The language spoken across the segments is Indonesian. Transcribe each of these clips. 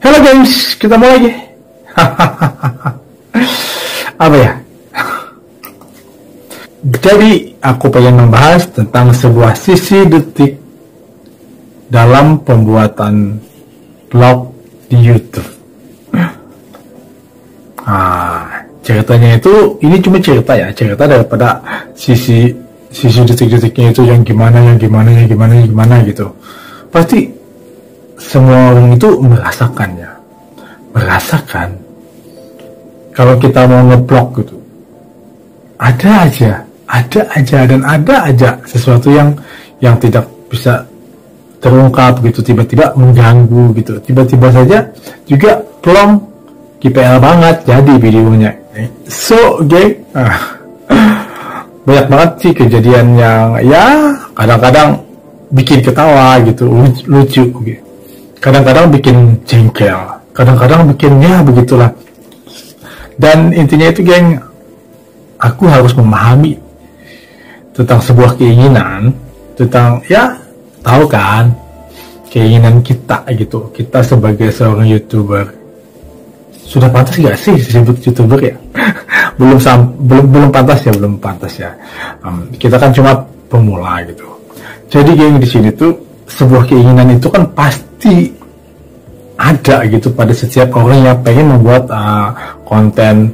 Halo guys, kita mau lagi. Apa ya? Jadi aku pengen membahas tentang sebuah sisi detik dalam pembuatan vlog di YouTube. Ceritanya itu, ini cuma cerita ya, cerita daripada sisi detik-detiknya itu yang gimana gitu. Pasti semua orang itu merasakannya, kalau kita mau ngeblok gitu, ada aja sesuatu yang tidak bisa terungkap gitu, tiba-tiba mengganggu gitu, tiba-tiba saja juga plong, KPL banget jadi videonya. So geng, banyak banget sih kejadian yang ya kadang-kadang bikin ketawa gitu, lucu gitu. Kadang-kadang bikin jengkel, kadang-kadang bikin ya begitulah. Dan intinya itu geng, aku harus memahami tentang sebuah keinginan, tentang ya tahu kan keinginan kita gitu, kita sebagai seorang YouTuber. Sudah pantas gak sih disebut YouTuber ya? belum pantas ya. Kita kan cuma pemula gitu. Jadi geng, di sini tuh sebuah keinginan itu kan pasti ada gitu pada setiap orang yang pengen membuat konten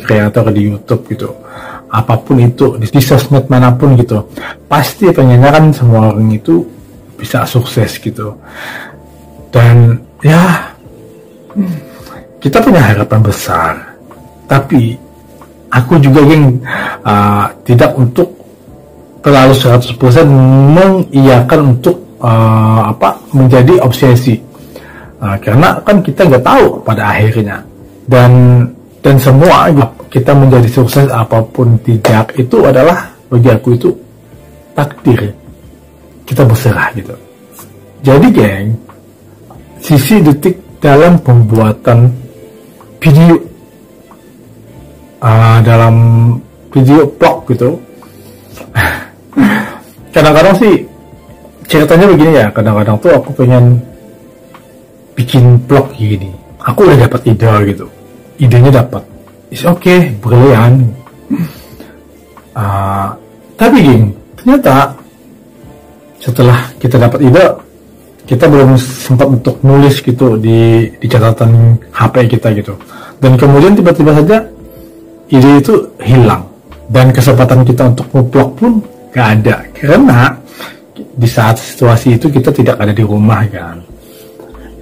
kreator di YouTube gitu. Apapun itu, di sosmed manapun gitu, pasti pengennya kan semua orang itu bisa sukses gitu. Dan ya kita punya harapan besar, tapi aku juga geng tidak untuk terlalu 100% mengiyakan untuk menjadi obsesi, karena kan kita nggak tahu pada akhirnya, dan semua kita menjadi sukses apapun tidak itu adalah bagi aku itu takdir, kita berserah gitu. Jadi geng, sisi detik dalam pembuatan video, dalam video vlog gitu, kadang-kadang sih ceritanya begini ya, kadang-kadang tuh aku pengen bikin vlog gini, aku udah dapat ide gitu, idenya dapat, is okay, brilian, tapi geng, ternyata setelah kita dapat ide, kita belum sempat untuk nulis gitu di catatan HP kita gitu, dan kemudian tiba-tiba saja ide itu hilang, dan kesempatan kita untuk nge-vlog pun gak ada, karena di saat situasi itu kita tidak ada di rumah kan.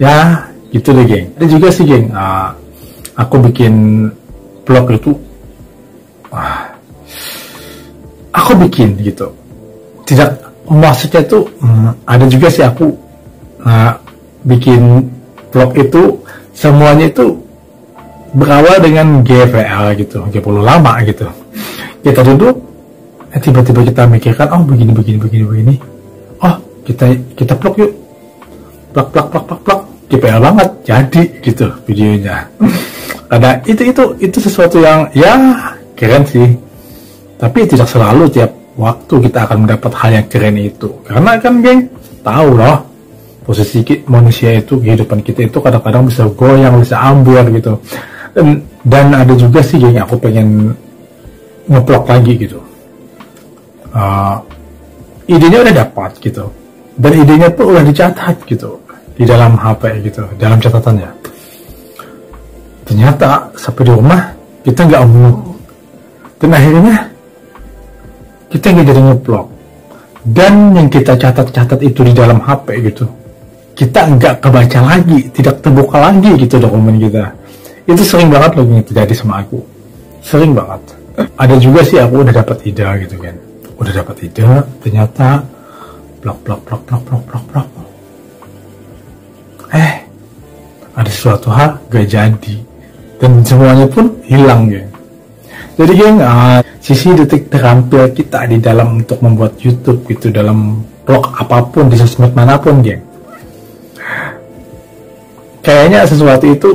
Ya gitu deh geng. Ada juga sih geng, aku bikin vlog itu, aku bikin gitu, tidak, maksudnya tuh ada juga sih aku bikin vlog itu semuanya itu berawal dengan GVL gitu, 30 lama gitu. Kita duduk, tiba-tiba kita mikirkan, oh begini, oh kita vlog yuk, plak, GPL banget jadi gitu videonya. Karena itu sesuatu yang ya keren sih, tapi tidak selalu tiap waktu kita akan mendapat hal yang keren itu, karena kan geng tahu loh, posisi manusia itu, kehidupan kita itu kadang-kadang bisa goyang, bisa ambil gitu. Dan ada juga sih geng, aku pengen nge-vlog lagi gitu, idenya udah dapat gitu, dan idenya pun udah dicatat gitu di dalam HP gitu, dalam catatannya. Ternyata sampai di rumah kita nggak mau, dan akhirnya kita nggak jadi nge-vlog, dan yang kita catat itu di dalam HP gitu, kita nggak kebaca lagi, tidak terbuka lagi gitu dokumen kita. Itu sering banget loh yang terjadi sama aku, sering banget. Ada juga sih aku udah dapat ide gitu kan, ternyata blok, ada sesuatu hal gak jadi, dan semuanya pun hilang geng. Jadi geng, sisi detik terampil kita di dalam untuk membuat YouTube gitu, dalam vlog apapun di sosmed manapun geng, kayaknya sesuatu itu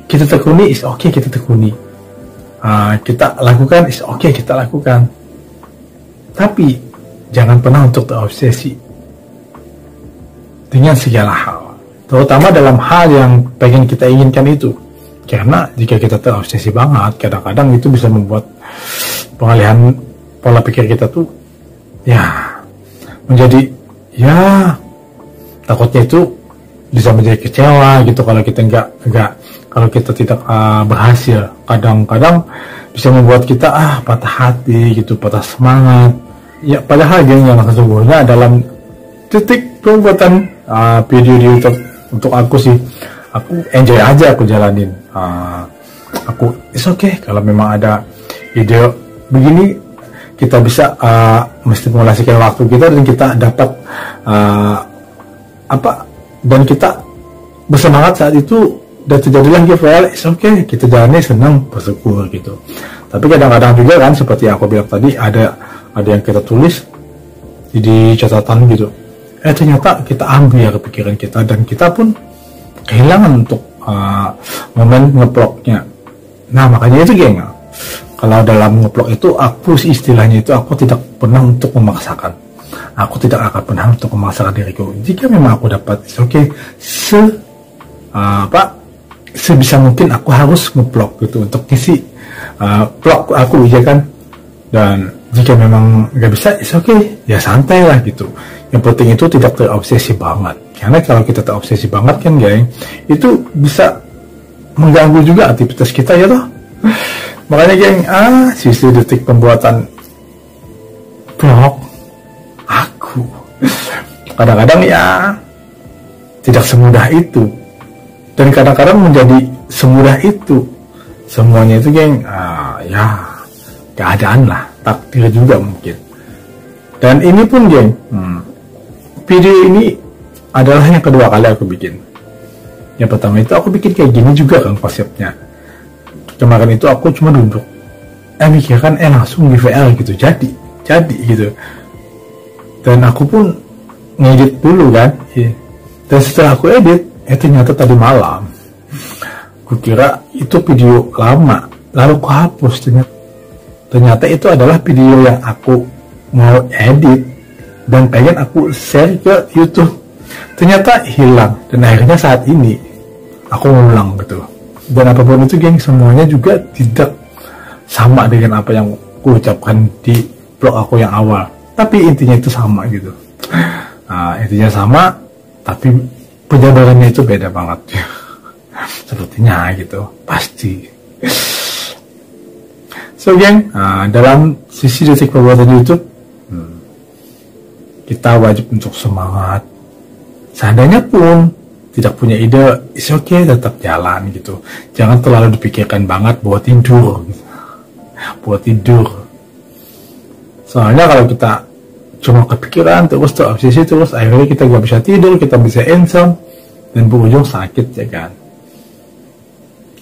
kita tekuni, is okay kita tekuni, kita lakukan, is okay kita lakukan, tapi jangan pernah untuk terobsesi dengan segala hal, terutama dalam hal yang pengen kita inginkan itu. Karena jika kita terobsesi banget, kadang-kadang itu bisa membuat pengalihan pola pikir kita tuh ya menjadi ya takutnya itu bisa menjadi kecewa gitu kalau kita kalau kita tidak berhasil. Kadang-kadang bisa membuat kita patah hati gitu, patah semangat. Ya padahal yang sesungguhnya dalam titik pembuatan video di YouTube untuk aku sih, aku enjoy aja aku jalanin. Aku it's okay kalau memang ada ide begini, kita bisa menstimulasikan waktu kita dan kita dapat dan kita bersemangat saat itu dan terjadilah GVL, it's okay, kita jalani senang, bersyukur gitu. Tapi kadang-kadang juga kan seperti yang aku bilang tadi, ada yang kita tulis di catatan gitu, ternyata kita ambil kepikiran kita dan kita pun kehilangan untuk momen ngeploknya. Nah makanya itu geng, kalau dalam ngeplok itu aku istilahnya itu aku tidak pernah untuk memaksakan. Aku tidak akan pernah untuk memaksakan diriku. Jika memang aku dapat, oke, sebisa mungkin aku harus ngeplok gitu untuk isi vlog aku ya kan. Dan jika memang nggak bisa, oke, ya santai lah gitu. Yang penting itu tidak terobsesi banget. Karena kalau kita terobsesi banget kan geng, itu bisa mengganggu juga aktivitas kita ya toh. Makanya geng, sisi detik pembuatan vlog aku kadang-kadang ya tidak semudah itu, dan kadang-kadang menjadi semudah itu. Semuanya itu geng, ya keadaan lah, takdir juga mungkin. Dan ini pun geng, video ini adalah yang kedua kali aku bikin. Yang pertama itu aku bikin kayak gini juga kan konsepnya. Kemarin itu aku cuma duduk mikirkan langsung di VL gitu, jadi gitu. Dan aku pun ngedit dulu kan, dan setelah aku edit, ternyata tadi malam kukira itu video lama, lalu aku hapus. Ternyata itu adalah video yang aku mau edit dan pengen aku share ke YouTube. Ternyata hilang, dan akhirnya saat ini aku ngulang gitu. Dan apapun itu geng, semuanya juga tidak sama dengan apa yang aku ucapkan di vlog aku yang awal, tapi intinya itu sama gitu. Intinya sama, tapi penjabarannya itu beda banget. Sepertinya gitu, pasti. So geng, dalam sisi detik pembuatan YouTube, kita wajib untuk semangat. Seandainya pun tidak punya ide, it's okay, tetap jalan gitu. Jangan terlalu dipikirkan banget buat tidur gitu. Buat tidur. Soalnya kalau kita cuma kepikiran terus terobsesi terus, akhirnya kita gak bisa tidur, kita bisa insomnia, dan berujung sakit ya kan.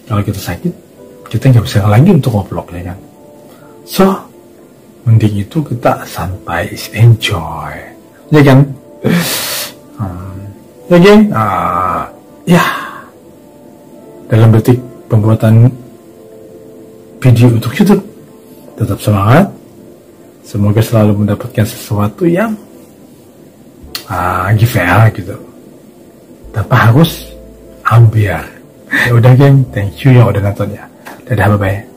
Kalau kita sakit, kita nggak bisa lagi untuk nge-vlog ya kan. So mending itu kita santai, enjoy ya kan. Ya geng, ya dalam detik pembuatan video untuk YouTube, tetap semangat. Semoga selalu mendapatkan sesuatu yang GVL gitu, tanpa harus ambiar. Ya udah geng, thank you yang udah nonton ya. Dadah, bye bye.